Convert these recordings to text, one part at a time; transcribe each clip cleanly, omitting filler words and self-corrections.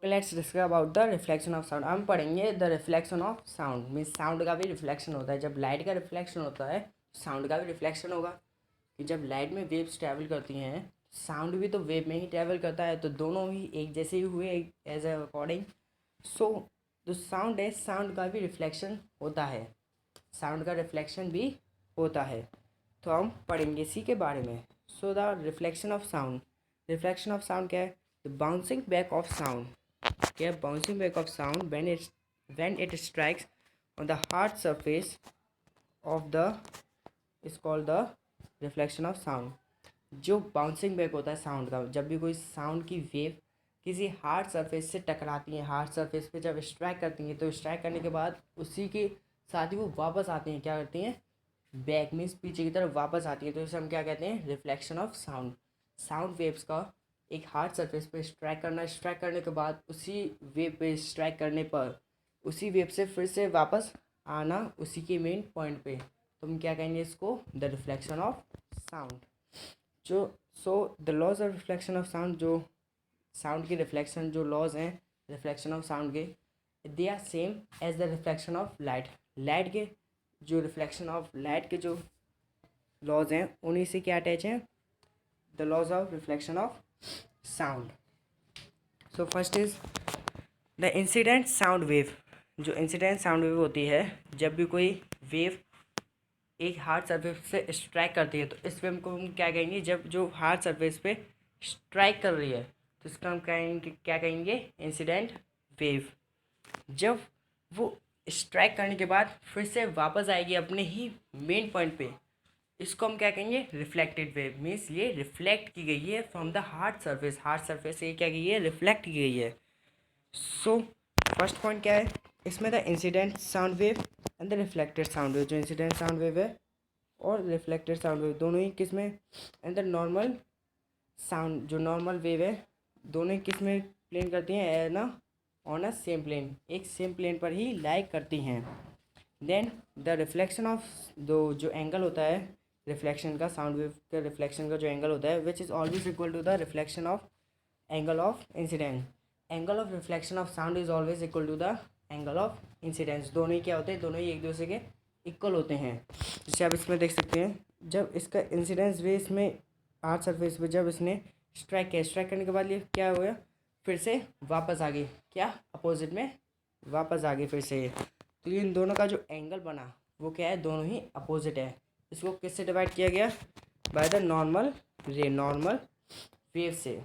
Let's discuss about the reflection of sound. हम पढ़ेंगे the reflection of sound. Means sound का भी reflection होता है। जब लाइट का रिफ्लेक्शन होता है साउंड का भी रिफ्लेक्शन होगा। कि जब लाइट में वेव्स ट्रैवल करती हैं साउंड भी तो वेव में ही ट्रैवल करता है, तो दोनों ही एक जैसे ही हुए एज अ अकॉर्डिंग। सो जो साउंड है साउंड का भी रिफ्लेक्शन होता है, साउंड का रिफ्लेक्शन भी होता है। तो हम पढ़ेंगे इसी के बारे में। So the reflection of sound. Reflection of sound क्या है? The bouncing back of sound. क्या है? Bouncing back of sound when it strikes on the hard surface of the is called the reflection of sound। जो bouncing back होता है sound का, जब भी कोई साउंड की वेव किसी हार्ड सरफेस से टकराती है, हार्ड सरफेस पे जब स्ट्राइक करती हैं, तो स्ट्राइक करने के बाद उसी के साथ ही वो वापस आती हैं। क्या करती हैं? बैक मीन्स पीछे की तरफ वापस आती है। तो इसे हम क्या कहते हैं? Reflection of sound. Sound waves का एक हार्ड सरफेस पे स्ट्राइक करना, स्ट्राइक करने के बाद उसी वेव पे स्ट्राइक करने पर उसी वेव से फिर से वापस आना उसी के मेन पॉइंट पे, तो हम क्या कहेंगे इसको? The reflection of sound. जो so the laws of reflection of sound, जो साउंड की रिफ्लेक्शन जो लॉज हैं रिफ्लेक्शन ऑफ साउंड के, they are same as the reflection of light. Light के जो रिफ्लेक्शन ऑफ लाइट के जो लॉज हैं उन्हीं से क्या अटैच हैं? The laws of reflection of sound. So first is the incident sound wave. जो इंसिडेंट साउंड वेव होती है, जब भी कोई वेव एक हार्ड सरफेस से स्ट्राइक करती है, तो इस वेव को हम क्या कहेंगे? जब जो हार्ड सरफेस पे स्ट्राइक कर रही है तो इसका हम कहेंगे, क्या कहेंगे? Incident wave. जब वो स्ट्राइक करने के बाद फिर से वापस आएगी अपने ही मेन पॉइंट पे, इसको हम क्या कहेंगे? Reflected wave. मीन्स ये रिफ्लेक्ट की गई है from the hard surface. Hard surface से क्या की है? रिफ्लेक्ट की गई है। सो फर्स्ट पॉइंट क्या है इसमें? The incident sound wave and the reflected sound wave. जो इंसिडेंट साउंड वेव है और रिफ्लेक्टेड साउंड वेव दोनों ही किस में? एंड द नॉर्मल साउंड, जो नॉर्मल वेव है दोनों ही किस में प्लेन करती हैं? ना ऑन अ सेम प्लेन, एक सेम प्लेन पर ही लाइक करती हैं। देन द रिफ्लेक्शन ऑफ दो, जो एंगल होता है रिफ्लेक्शन का, साउंड वेव का रिफ्लेक्शन का जो एंगल होता है, which is always equal to the reflection of angle of incident. Angle of reflection of sound is always equal to the angle of incidence. दोनों ही क्या होते हैं? दोनों ही एक दूसरे के इक्वल होते हैं। जैसे आप इसमें देख सकते हैं, जब इसका इंसिडेंस वे इसमें हार्ड सरफेस पे जब इसने स्ट्राइक किया, स्ट्राइक करने के बाद ये क्या हो गया? फिर से वापस आ गई, क्या? अपोजिट में वापस आ गई फिर से। तो इन दोनों का जो एंगल बना वो क्या है? दोनों ही अपोजिट है। इसको किससे डिवाइड किया गया? By the normal ray, normal wave से।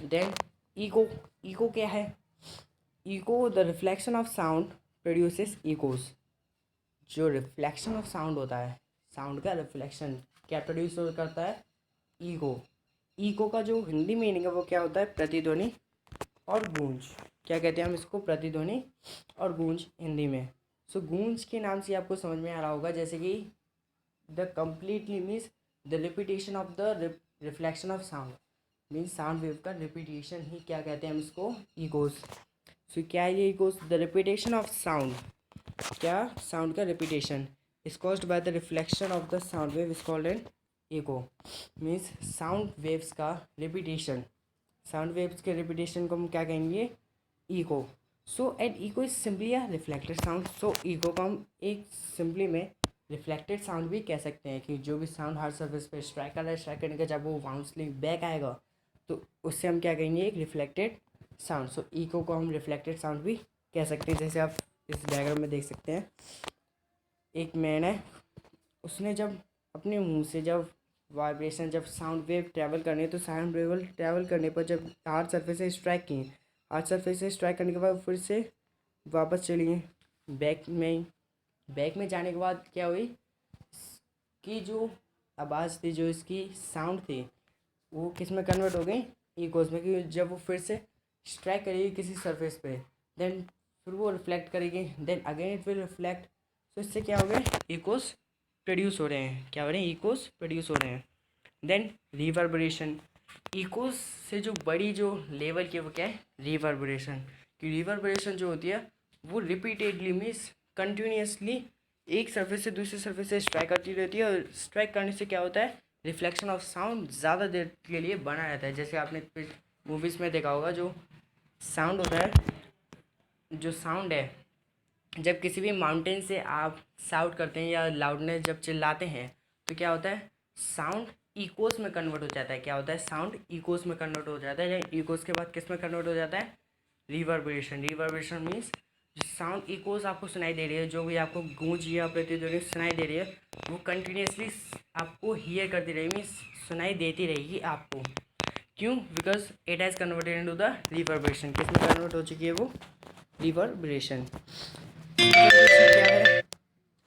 Then echo. ईको क्या है? Echo the reflection of sound produces echoes. जो रिफ्लेक्शन ऑफ साउंड होता है, साउंड का रिफ्लेक्शन क्या प्रोड्यूस करता है? ईको। ईको का जो हिंदी मीनिंग है वो क्या होता है? प्रतिध्वनि और गूंज। क्या कहते हैं हम इसको? प्रतिध्वनि और गूंज हिंदी में। सो गूंज के नाम से आपको समझ में आ रहा होगा, जैसे कि the completely means the repetition of the reflection of sound. Means sound wave का रिपीटेशन ही क्या कहते हैं हम इसको? इकोज। सो क्या है ये echoes? The repetition of sound. क्या? साउंड का repetition is caused by the reflection of the sound wave is called an echo. Means sound waves का रिपीटेशन, साउंड वेव्स के रिपीटेशन को हम क्या कहेंगे? Echo. So and echo is simply a reflected sound. So echo को हम एक simply में रिफ्लेक्टेड साउंड भी कह सकते हैं, कि जो भी साउंड हार्ड सर्फेस पे स्ट्राइक कर रहा है, स्ट्राइक करने का जब वो बाउंसली बैक आएगा तो उससे हम क्या कहेंगे? एक रिफ्लेक्टेड साउंड। सो इको को हम रिफ्लेक्टेड साउंड भी कह सकते हैं। जैसे आप इस डायग्राम में देख सकते हैं, एक मैन है, उसने जब अपने मुंह से जब वाइब्रेशन, जब साउंड वेव ट्रैवल करनी है, तो साउंड वेव ट्रैवल करने पर जब हार्ड सरफेस से स्ट्राइक की, हार्ड सरफेस से स्ट्राइक करने के बाद फिर से वापस चली गई बैक में। बैक में जाने के बाद क्या हुई कि जो आवाज़ थी, जो इसकी साउंड थी, वो किस में कन्वर्ट हो गई? इकोज में। कि जब वो फिर से स्ट्राइक करेगी किसी सरफेस पे, देन फिर वो रिफ्लेक्ट करेगी, then again it will reflect. तो इससे क्या हो गया? इकोज प्रोड्यूस हो रहे हैं। क्या हो रहे हैं? इकोज प्रोड्यूस हो रहे हैं। Then reverberation. इकोज से जो बड़ी जो लेवल की वो क्या है? रिवर्बरेशन। कि रिवर्बरेशन जो होती है वो रिपीटेडली मीन्स कंटिन्यूसली एक सरफेस से दूसरे सरफेस से स्ट्राइक करती रहती है, और स्ट्राइक करने से क्या होता है? रिफ्लेक्शन ऑफ साउंड ज़्यादा देर के लिए बना रहता है। जैसे आपने मूवीज़ में देखा होगा, जो साउंड होता है, जो साउंड है जब किसी भी माउंटेन से आप साउट करते हैं या लाउडनेस जब चिल्लाते हैं तो क्या होता है, साउंड इकोस में कन्वर्ट हो जाता है। क्या होता है, साउंड इकोस में कन्वर्ट हो जाता है। इकोस के बाद किस में कन्वर्ट हो जाता है, रिवर्बरेशन। रिवर्बरेशन मीन्स जो साउंड इकोस आपको सुनाई दे रही है, जो भी आपको गूंज या प्रतिध्वनि सुनाई दे रही है, वो कंटिन्यूसली आपको हियर करती रहेगी, मीन्स सुनाई देती रहेगी आपको। क्यों, because it has converted into the reverberation. किस में कन्वर्ट हो चुकी है वो, रिवर्बरेशन। क्या है,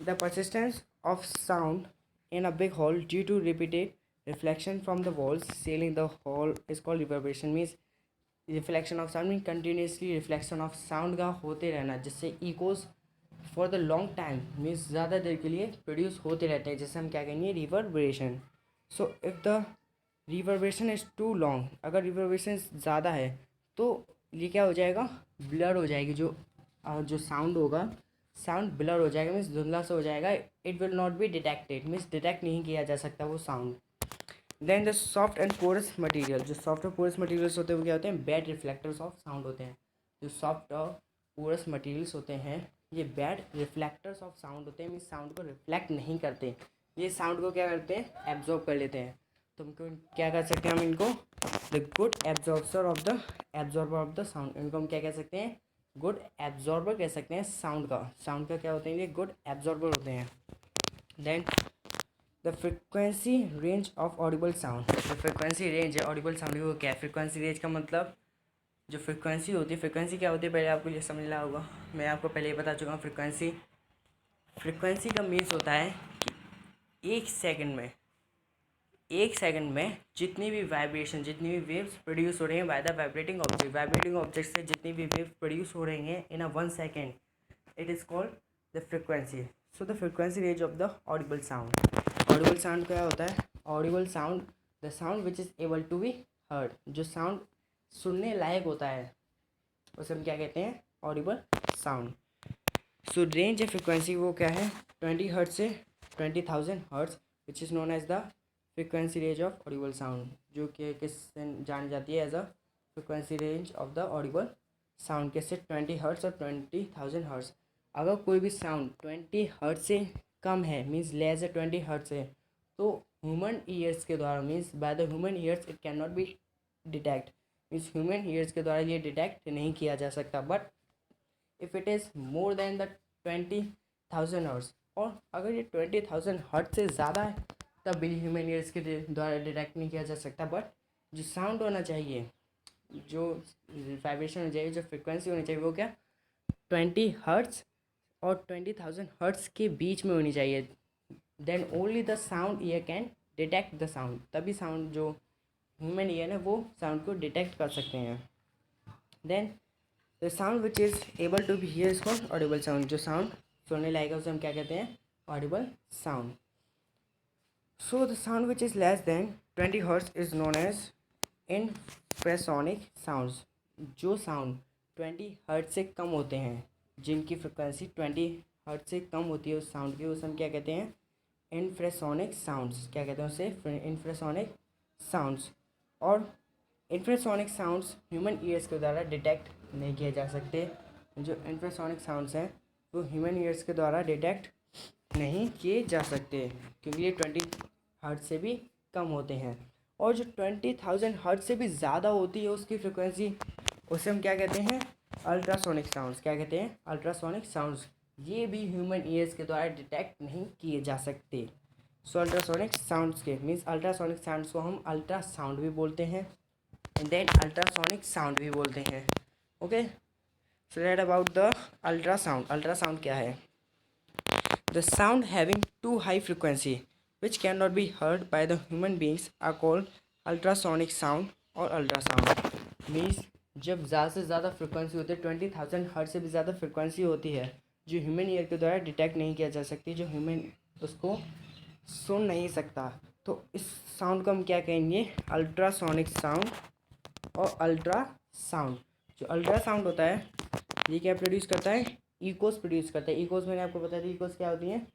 the persistence of sound in a big hall due to repeated reflection from the walls ceiling the hall is called reverberation। means reflection of sound mean continuously reflection of sound का होते रहना, जिससे echoes for the long time means ज़्यादा देर के लिए produce होते रहते हैं, जिससे हम क्या कहेंगे, reverberation. So if the reverberation is too long, अगर रिवर्बरेशन ज़्यादा है तो ये क्या हो जाएगा, ब्लर हो जाएगी। जो साउंड होगा, साउंड ब्लर हो जाएगा, मीन्स धुंधला सा हो जाएगा। It will not be detected, means detect नहीं किया जा सकता वो sound. Then the soft and porous material, जो सॉफ्ट और पोरस मटेरियल्स होते हैं वो क्या होते हैं, बैड रिफ्लेक्टर्स ऑफ साउंड होते हैं। जो सॉफ्ट और पोरस मटेरियल्स होते हैं ये बैड रिफ्लेक्टर्स ऑफ साउंड होते हैं, मीन्स साउंड को रिफ्लेक्ट नहीं करते, ये साउंड को क्या करते हैं, एब्जॉर्ब कर लेते हैं। तो हमको क्या कर सकते हैं, हम इनको the good absorber of the sound, इनको हम क्या कह सकते हैं, गुड एब्जॉर्बर कह सकते हैं साउंड का। साउंड का क्या होते हैं, ये गुड एब्जॉर्बर होते हैं। Then the frequency range of audible sound, जो फ्रिक्वेंसी रेंज है ऑडिबल साउंड की वो क्या है, फ्रिक्वेंसी रेंज का मतलब जो फ्रिक्वेंसी होती है, फ्रिक्वेंसी क्या होती है पहले आपको ये समझना होगा। मैं आपको पहले ही बता चुका हूँ। फ्रिक्वेंसी का मीन्स होता है कि एक सेकंड में जितनी भी वाइब्रेशन, जितनी भी वेव्स प्रोड्यूस हो रही हैं बाय द वाइब्रेटिंग ऑब्जेक्ट से जितनी भी वेव प्रोड्यूस हो रही हैं in a 1 second, it is called the frequency. So the frequency range of the audible sound. Audible sound क्या होता है, audible sound the sound which is able to be heard, जो साउंड सुनने लायक होता है उसे हम क्या कहते हैं, audible sound. So range of frequency वो क्या है, 20 हर्ट्ज से 20,000 hertz, which is known as the frequency range of audible sound, जो कि किससे जानी जाती है, as a frequency range of the audible sound. किससे, 20 हर्ट्ज और 20,000 हर्ट्ज। अगर कोई भी साउंड 20 हर्ट्ज से कम है, मीन्स लेस है 20 हर्ट्ज से, तो ह्यूमन ईयर्स के द्वारा, means by the human ears it can not be detect, means human ears के द्वारा ये डिटेक्ट नहीं किया जा सकता। But if it is more than the 20,000 hertz, और अगर ये 20,000 हर्ट्ज से ज़्यादा है तब भी ह्यूमन ईयर्स के द्वारा डिटेक्ट नहीं किया जा सकता। बट जो साउंड होना चाहिए, जो वाइब्रेशन होनी चाहिए, जो फ्रिक्वेंसी होनी चाहिए वो क्या, 20 हर्ट्ज और 20,000 हर्ट्ज के बीच में होनी चाहिए। Then only the sound ear can detect the sound, तभी साउंड जो ह्यूमन ईयर है वो साउंड को डिटेक्ट कर सकते हैं। Then the sound which is able to be hear is called audible sound, जो साउंड सुनने लायक है उसे हम क्या कहते हैं, audible sound. So the sound which is less than 20 hertz is known as infrasonic sounds, जो साउंड 20 हर्ट्ज से कम होते हैं, जिनकी फ्रिक्वेंसी 20 हर्ट्ज से कम होती है उस साउंड की, उसे हम क्या कहते हैं, इन्फ्रासोनिक साउंड्स। क्या कहते हैं उसे, इन्फ्रासोनिक साउंड्स। और इन्फ्रासोनिक साउंड्स ह्यूमन ईयर्स के द्वारा डिटेक्ट नहीं किए जा सकते। जो इन्फ्रासोनिक साउंड्स हैं वो ह्यूमन ईयर्स के द्वारा डिटेक्ट नहीं किए जा सकते, क्योंकि ये 20 हर्ट्ज से भी कम होते हैं। और जो 20,000 हर्ट्ज से भी ज़्यादा होती है उसकी फ्रिक्वेंसी, उसे हम क्या कहते हैं, अल्ट्रासोनिक साउंड्स। क्या कहते हैं, अल्ट्रासोनिक साउंड्स। ये भी ह्यूमन ईयर्स के द्वारा डिटेक्ट नहीं किए जा सकते। सो अल्ट्रासोनिक साउंड्स के मीन्स अल्ट्रासोनिक साउंड्स को हम अल्ट्रा साउंड भी बोलते हैं, एंड देन अल्ट्रासोनिक साउंड भी बोलते हैं। Okay, so that about the ultrasound. Ultrasound क्या है, the sound having too high frequency which cannot be heard by the human beings are called ultrasonic sound और ultrasound. Means जब ज़्यादा से ज़्यादा फ्रिक्वेंसी होती है, 20,000 हर्ट्ज से भी ज़्यादा फ्रिक्वेंसी होती है जो ह्यूमन ईयर के द्वारा डिटेक्ट नहीं किया जा सकती, जो ह्यूमन उसको सुन नहीं सकता, तो इस साउंड को हम क्या कहेंगे, अल्ट्रासोनिक साउंड और अल्ट्रा साउंड। जो अल्ट्रा साउंड होता है ये क्या प्रोड्यूस करता है, इकोस प्रोड्यूस करता है। इकोस मैंने आपको बताया था, इकोस क्या होती है,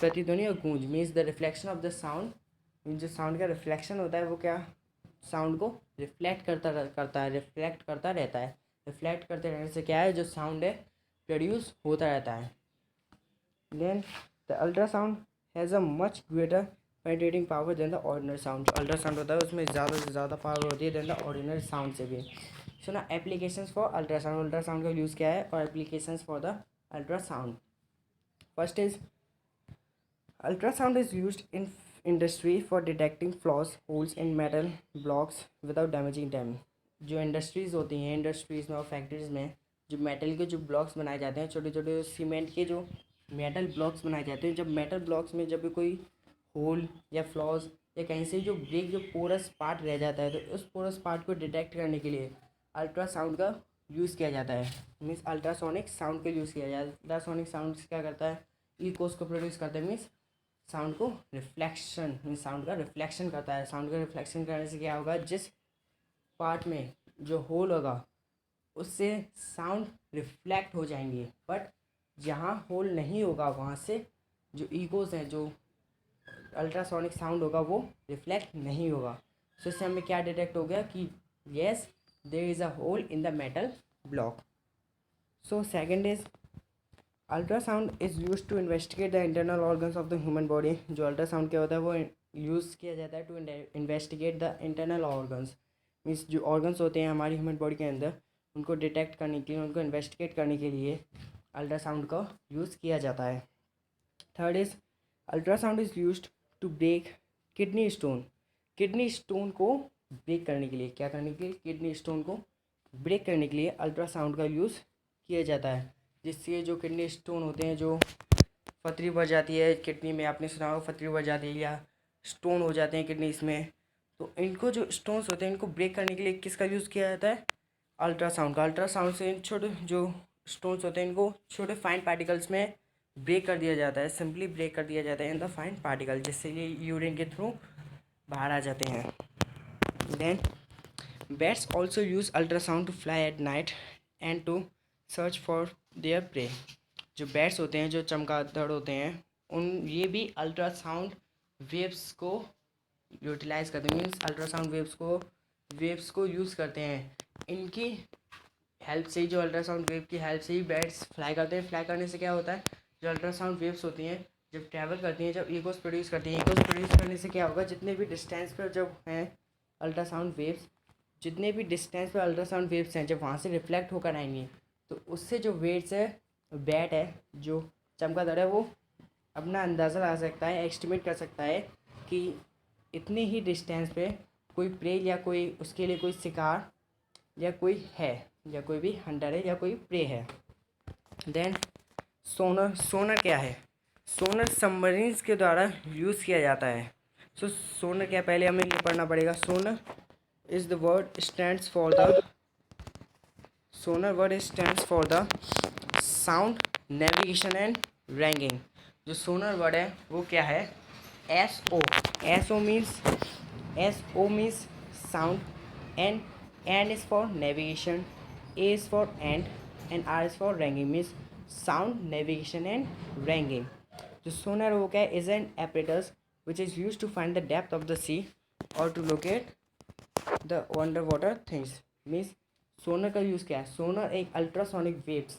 प्रतिध्वनि और गूंज। Means the reflection of the sound, means जो साउंड का रिफ्लेक्शन होता है वो क्या, साउंड को रिफ्लेक्ट करता रहता है, रिफ्लेक्ट करते रहने से क्या है, जो साउंड है प्रोड्यूस होता रहता है। Then the ultrasound has a much greater penetrating power than the ordinary sound. जो अल्ट्रासाउंड होता है उसमें ज़्यादा से ज़्यादा पावर होती है देन द ऑर्डिनरी साउंड से भी। सो ना एप्लीकेशंस फॉर अल्ट्रासाउंड, अल्ट्रासाउंड का यूज़ क्या है और applications for the ultrasound. First is ultrasound is used in industry for detecting flaws, holes in metal blocks without damaging them। जो इंडस्ट्रीज़ होती हैं, इंडस्ट्रीज़ में और फैक्ट्रीज़ में जो मेटल के जो ब्लॉक्स बनाए जाते हैं, छोटे छोटे सीमेंट के जो मेटल ब्लॉक्स बनाए जाते हैं, जब मेटल ब्लॉक्स में जब भी कोई होल या फ्लॉज या कहीं से जो ब्रेक जो पोरस पार्ट रह जाता है, तो उस पोरस पार्ट को डिटेक्ट करने के लिए अल्ट्रासाउंड का यूज़ किया जाता है। मीन्स अल्ट्रासोनिक साउंड का यूज़ किया जाता है। अल्ट्रासोनिक साउंड क्या करता है, इकोस को प्रोड्यूस करता है। मीन्स साउंड को रिफ्लेक्शन, मीन्स साउंड का रिफ्लेक्शन करता है। साउंड का रिफ्लेक्शन करने से क्या होगा, जिस पार्ट में जो होल होगा उससे साउंड रिफ्लेक्ट हो जाएंगे, बट जहाँ होल नहीं होगा वहाँ से जो इकोज हैं, जो अल्ट्रासोनिक साउंड होगा वो रिफ्लेक्ट नहीं होगा। सो इससे हमें क्या डिटेक्ट हो गया कि yes there is a hole in the metal block. So second is ultrasound is use to investigate the internal organs of the human body. जो अल्ट्रासाउंड क्या होता है वो यूज़ किया जाता है to investigate the internal organs. Means जो organs होते हैं हमारी ह्यूमन बॉडी के अंदर, उनको डिटेक्ट करने के लिए, उनको इन्वेस्टिगेट करने के लिए अल्ट्रासाउंड का यूज़ किया जाता है। Third is ultrasound is use to break kidney stone. Kidney stone को ब्रेक करने के लिए, क्या करने के लिए, किडनी स्टोन को ब्रेक करने के लिए अल्ट्रासाउंड का यूज़ किया जाता है। जिससे जो किडनी स्टोन होते हैं, जो पथरी बढ़ जाती है किडनी में, आपने सुना होगा पथरी बढ़ जाती है या स्टोन हो जाते हैं किडनीज में, तो इनको जो स्टोन्स होते हैं इनको ब्रेक करने के लिए किसका यूज़ किया जाता है, अल्ट्रासाउंड का। अल्ट्रासाउंड से इन छोटे जो स्टोन्स होते हैं इनको छोटे फाइन पार्टिकल्स में ब्रेक कर दिया जाता है, सिंपली ब्रेक कर दिया जाता है इन द फाइन पार्टिकल, जिससे ये यूरिन के थ्रू बाहर आ जाते हैं। Then bats also use ultrasound to fly at night and to search for their prey. जो बैट्स होते हैं, जो चमगादड़ होते हैं, ये भी अल्ट्रासाउंड वेव्स को यूटिलाइज करते हैं। मीन्स अल्ट्रासाउंड वेव्स को यूज़ करते हैं। इनकी हेल्प से ही, जो अल्ट्रासाउंड वेव की हेल्प से ही बैट्स फ्लाई करते हैं। फ्लाई करने से क्या होता है, जो अल्ट्रासाउंड वेव्स होती हैं जब ट्रैवल करती हैं, जब इकोस प्रोड्यूस करती हैं, इकोस प्रोड्यूस करने से क्या होगा, जितने भी डिस्टेंस पर जब हैं अल्ट्रासाउंड वेव्स, जितने भी डिस्टेंस पर अल्ट्रासाउंड वेव्स हैं, जब वहाँ से रिफ्लेक्ट होकर आएंगी, तो उससे जो वेव्स है, बैट है, जो चमगादड़ है, वो अपना अंदाज़ा लगा सकता है, एस्टिमेट कर सकता है कि इतने ही डिस्टेंस पे कोई प्रे या कोई उसके लिए कोई शिकार या कोई है, या कोई भी हंटर है या कोई प्रे है। देन सोनर, सोनर क्या है, सोनर सबमरीन्स के द्वारा यूज़ किया जाता है। सो सोनर क्या, पहले हमें ये पढ़ना पड़ेगा। Sonar is the word stands for the, sonar word stands for the sound navigation and ranking. जो सोनर वर्ड है वो क्या है, S O means sound, N is for navigation, A is for and R is for ranking. Means sound navigation and ranking. जो sonar वो क्या है, is an apparatus which is used to find the depth of the sea or to locate the underwater things। Means sonar का use क्या है, सोनर एक ultrasonic waves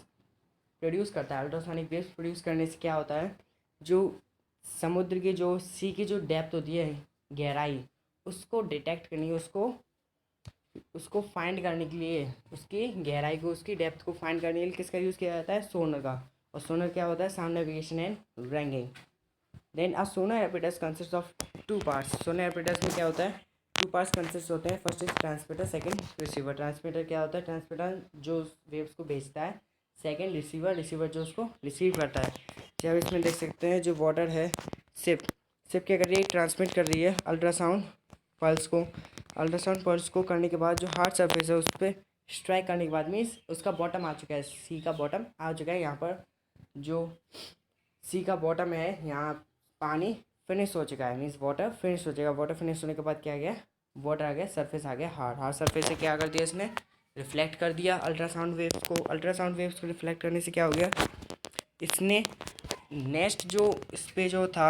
produce करता है। अल्ट्रासोनिक वेव्स प्रोड्यूस करने से क्या होता है, जो समुद्र की, जो सी की जो डेप्थ होती है, गहराई, उसको डिटेक्ट करनी, उसको फाइंड करने के लिए, उसकी गहराई को, उसकी डेप्थ को फाइंड करने के लिए किसका यूज़ किया जाता है, सोनर का। और सोनर क्या होता है, sound navigation and ranking. Then a sonar apparatus consist of 2 parts. Sonar apparatus में क्या होता है, 2 पार्ट्स कंसिस्ट होते हैं। First is transmitter, second receiver. Transmitter क्या होता है, ट्रांसमीटर जो वेव्स को भेजता है। सेकंड रिसीवर जो उसको रिसीव करता है। जब इसमें देख सकते हैं जो वाटर है, सिप क्या कर रही है, ट्रांसमिट कर रही है अल्ट्रासाउंड पल्स को। अल्ट्रासाउंड पल्स को करने के बाद जो हार्ड सरफेस है उस पर स्ट्राइक करने के बाद, मीन्स उसका बॉटम आ चुका है, सी का बॉटम आ चुका है। यहाँ पर जो सी का बॉटम है, यहाँ पानी फिनिश हो चुका है, मीन्स वाटर फिनिश हो जाएगा। वाटर फिनिश होने के बाद क्या आ गया, वाटर आ गया, सरफेस आ गया हार्ड सरफेस से क्या कर दिया इसने, रिफ्लेक्ट कर दिया अल्ट्रासाउंड वेव्स को। अल्ट्रासाउंड वेव्स को रिफ्लेक्ट करने से क्या हो गया, इसने नेक्स्ट जो इस पर जो था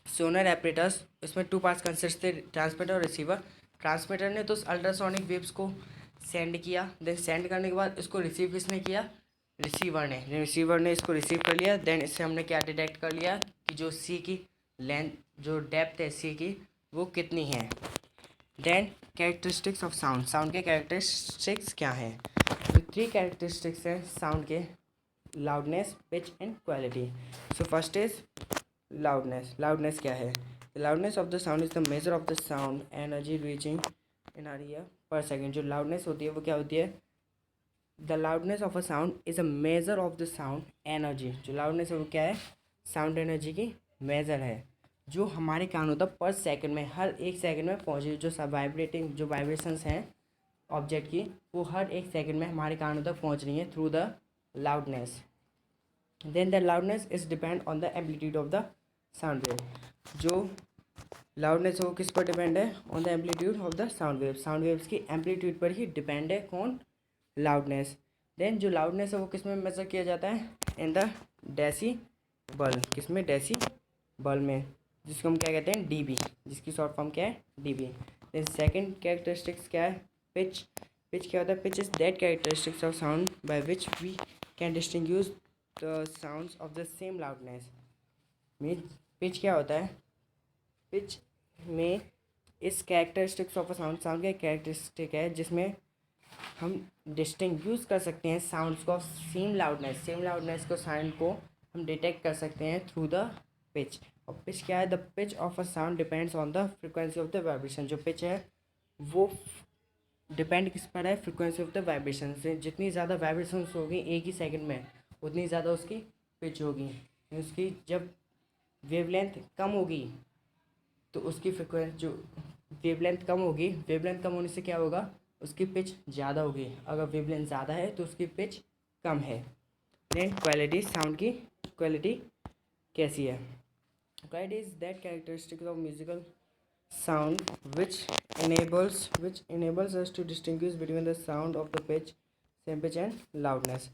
सोनर एपरेटस, इसमें 2 पार्ट्स कंसिस्ट थे, ट्रांसमीटर और रिसीवर। ट्रांसमीटर ने तो अल्ट्रासोनिक वेव्स को सेंड किया, देन सेंड करने के बाद इसको रिसीव किसने किया, रिसीवर ने इसको रिसीव कर लिया। देन इससे हमने क्या डिटेक्ट कर लिया कि जो सी की लेंथ, जो डेप्थ है सी की, वो कितनी है। Then characteristics of sound, sound के कैरेक्टरिस्टिक्स क्या हैं। तो 3 कैरेक्टरिस्टिक्स हैं साउंड के, loudness, pitch and quality. So first is loudness क्या है। The loudness of the sound is the measure of the sound energy reaching in our ear per second. जो loudness होती है वो क्या होती है, the loudness of a sound is a measure of the sound energy. जो loudness है वो क्या है, साउंड एनर्जी की मेजर है, जो हमारे कान होता है पर सेकंड में, हर एक सेकंड में पहुँचे। जो सब वाइब्रेटिंग, जो वाइब्रेशंस हैं ऑब्जेक्ट की, वो हर एक सेकंड में हमारे कानों तक पहुँच रही हैं through the loudness. Then the loudness is depend on the amplitude of the sound wave. जो लाउडनेस है वो किस पर डिपेंड है, on the amplitude of the sound wave. Sound waves की एम्पलीट्यूड पर ही डिपेंड है कौन, लाउडनेस। देन जो लाउडनेस है वो किस में मेजर किया जाता है, इन द डेसीबल। किस में, डेसीबल में, जिसको हम क्या कहते हैं, डीबी, जिसकी शॉर्ट फॉर्म क्या है, डीबी। देन सेकंड कैरेक्टरिस्टिक्स क्या है, पिच। पिच क्या होता है, pitch is that characteristics of sound by which we can distinguish the sounds of the same loudness. Mean pitch क्या होता है, पिच में इस characteristics of a sound, sound का कैरेक्टरिस्टिक है जिसमें हम डिस्टिंग्विश कर सकते हैं साउंड्स को, सेम लाउडनेस को, साउंड को हम डिटेक्ट कर सकते हैं थ्रू द पिच। और पिच क्या है, the pitch of a sound depends on the frequency of the vibration. जो पिच है वो डिपेंड किस पर है, फ्रिक्वेंसी ऑफ द वाइब्रेशन से। जितनी ज़्यादा वाइब्रेशंस होगी एक ही सेकंड में, उतनी ज़्यादा उसकी पिच होगी। उसकी जब वेवलेंथ कम होगी तो उसकी फ्रिक्वेंसी, जो वेवलेंथ कम होगी, वेवलेंथ कम होने से क्या होगा, उसकी पिच ज़्यादा होगी। अगर वेवलेंथ ज़्यादा है तो उसकी पिच कम है। देन क्वालिटी, साउंड की क्वालिटी कैसी है। Quality is that characteristic of musical sound which enables us to distinguish between the sound of the pitch, same pitch and loudness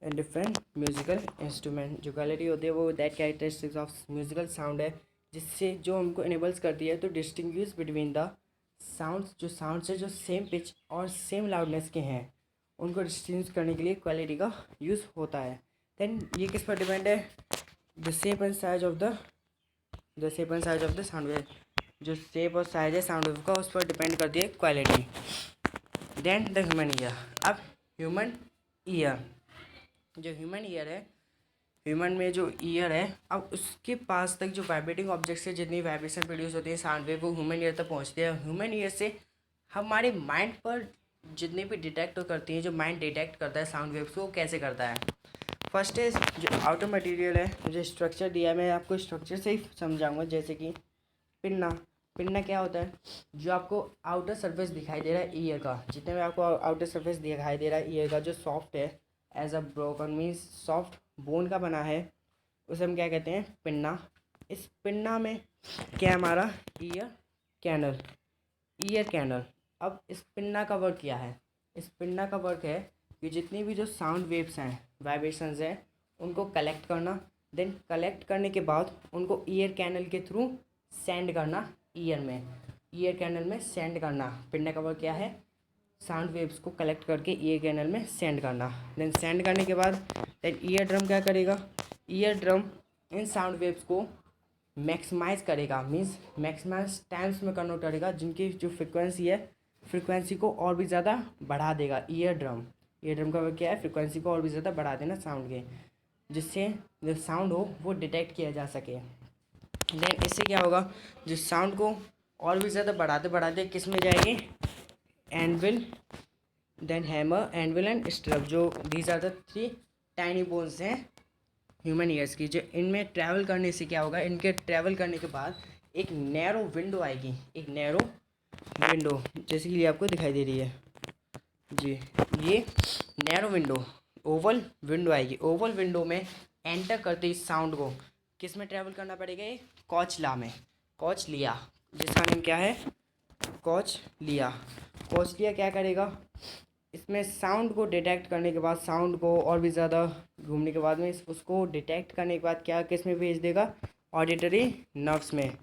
in different musical instrument। जो quality होती है वो that characteristics of musical sound है, जिससे जो हमको enables करती है तो डिस्टिंग्विश बिटवीन द साउंड्स, जो साउंड्स है जो सेम पिच और सेम लाउडनेस के हैं, उनको डिस्टिंग्विश करने के लिए क्वालिटी का यूज़ होता है। देन ये किस पर डिपेंड है, the shape and size of the sound wave. जो शेप और साइज है साउंड वेव का, उस पर डिपेंड करती है quality. Then the human ear. अब ह्यूमन ईयर, जो ह्यूमन ईयर है, ह्यूमन में जो ईयर है, अब उसके पास तक जो वाइब्रेटिंग ऑब्जेक्ट से जितनी वाइब्रेशन प्रोड्यूस होती है साउंड वेव, वो ह्यूमन ईयर तक पहुंचती है। ह्यूमन ईयर से हमारे माइंड पर जितनी भी डिटेक्ट करती हैं, जो माइंड डिटेक्ट करता है साउंड वेव्स को, वो कैसे करता है। फर्स्ट है जो आउटर मटेरियल है, जो स्ट्रक्चर दिया है, मैं आपको स्ट्रक्चर से ही समझाऊंगा। जैसे कि पिन्ना क्या होता है, जो आपको आउटर सरफेस दिखाई दे रहा है ईयर का, जितने में आपको आउटर सरफेस दिखाई दे रहा है ईयर का, जो सॉफ्ट है, as a broken means soft bone का बना है, उसे हम क्या कहते हैं, पिन्ना। इस पिन्ना में क्या है, हमारा ईयर कैनल। अब इस पिन्ना का वर्क क्या है, इस पिन्ना का वर्क है कि जितनी भी जो साउंड वेव्स हैं, वाइब्रेशंस हैं, उनको कलेक्ट करना। देन कलेक्ट करने के बाद उनको ईयर कैनल के थ्रू सेंड करना, ईयर कैनल में सेंड करना। पिन्ना का वर्क क्या है, साउंड वेव्स को कलेक्ट करके ईयर कैनल में सेंड करना। देन सेंड करने के बाद देन ईयर ड्रम क्या करेगा, ईयर ड्रम इन साउंड वेव्स को मैक्सिमाइज करेगा, मीन्स मैक्सिमाइज टाइम्स में कन्वर्ट करेगा, जिनकी जो फ्रिक्वेंसी है, फ्रिक्वेंसी को और भी ज़्यादा बढ़ा देगा ईयर ड्रम का वर्क क्या है, फ्रिक्वेंसी को और भी ज़्यादा बढ़ा देना साउंड के, जिससे जो साउंड हो वो डिटेक्ट किया जा सके। देन इससे क्या होगा, जो साउंड को और भी ज़्यादा बढ़ाते किस में जाएगी, anvil, then hammer, anvil and stirrup. जो these are the 3 tiny bones हैं ह्यूमन ईयर्स की, जो इनमें ट्रैवल करने से क्या होगा, इनके ट्रैवल करने के बाद एक नैरो विंडो आएगी, एक नैरो विंडो जैसे कि ये आपको दिखाई दे रही है जी, ये नैरो विंडो, ओवल विंडो आएगी। ओवल विंडो में एंटर करते ही साउंड को किस में ट्रैवल करना पड़ेगा, ये कॉचला में, कॉचलिया, जिसका नेम क्या है, कॉचलिया क्या करेगा, इसमें साउंड को डिटेक्ट करने के बाद, साउंड को और भी ज़्यादा घूमने के बाद में उसको डिटेक्ट करने के बाद क्या किस में भेज देगा, ऑडिटरी नर्व्स में।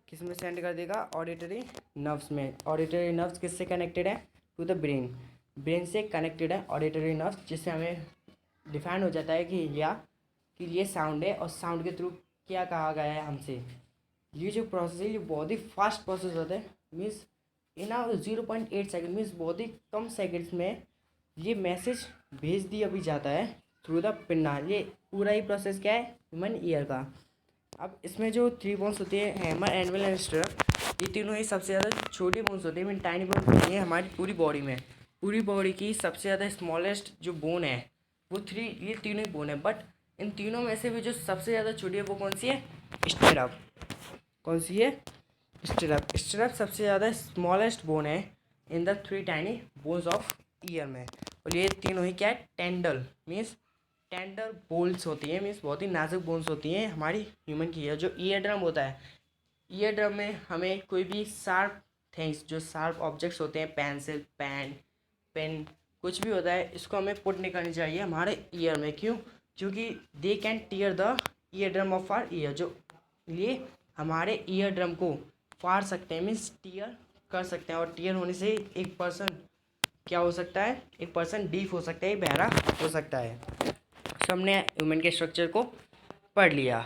किस में सेंड कर देगा, ऑडिटरी नर्व्स में। ऑडिटरी नर्व्स किससे कनेक्टेड है, टू द ब्रेन। ब्रेन से कनेक्टेड है ऑडिटरी नर्व, जिससे हमें डिफाइन हो जाता है कि ये साउंड है और साउंड के थ्रू क्या कहा गया है हमसे। ये जो प्रोसेस है ये बहुत ही फास्ट प्रोसेस होता है, मीन्स इन 0.8 सेकेंड, मीन्स बहुत ही कम सेकेंड्स में ये मैसेज भेज दिया भी जाता है थ्रू द पिन्ना। ये पूरा ही प्रोसेस क्या है ह्यूमन ईयर का। अब इसमें जो 3 बोन्स होती है, हैमर, एनविल एंड स्टर्प, ये तीनों ही सबसे ज़्यादा छोटी बोन्स होती है, मीन टाइनी बोन्स होती है हमारी पूरी बॉडी में। पूरी बॉडी की सबसे ज़्यादा स्मॉलेस्ट जो बोन है वो ये तीनों ही बोन है। बट इन तीनों में से भी जो सबसे ज़्यादा छोटी है वो कौन सी है? स्टिरअप। कौन सी है? स्टिरअप। स्टिरअप सबसे ज़्यादा स्मॉलेस्ट बोन है in the 3 tiny bones of year में। और ये तीनों ही क्या है? टेंडल, मीन्स टेंडर बोन्स होती है, मीन्स बहुत ही नाजुक बोन्स होती हैं हमारी ह्यूमन की। जो ईयर ड्रम होता है, ईयर ड्रम में हमें कोई भी शार्प थिंग्स, जो शार्प ऑब्जेक्ट्स होते हैं, पेंसिल, पेन, कुछ भी होता है, इसको हमें पुट नहीं करनी चाहिए हमारे ईयर में। क्यों? क्योंकि they can tear the ear drum of our ear, जो लिए हमारे ईयर ड्रम को फाड़ सकते हैं, मीन्स टीयर कर सकते हैं। और टीयर होने से एक पर्सन क्या हो सकता है? एक पर्सन डीफ हो सकता है, बहरा हो सकता है। सबने ह्यूमन के स्ट्रक्चर को पढ़ लिया।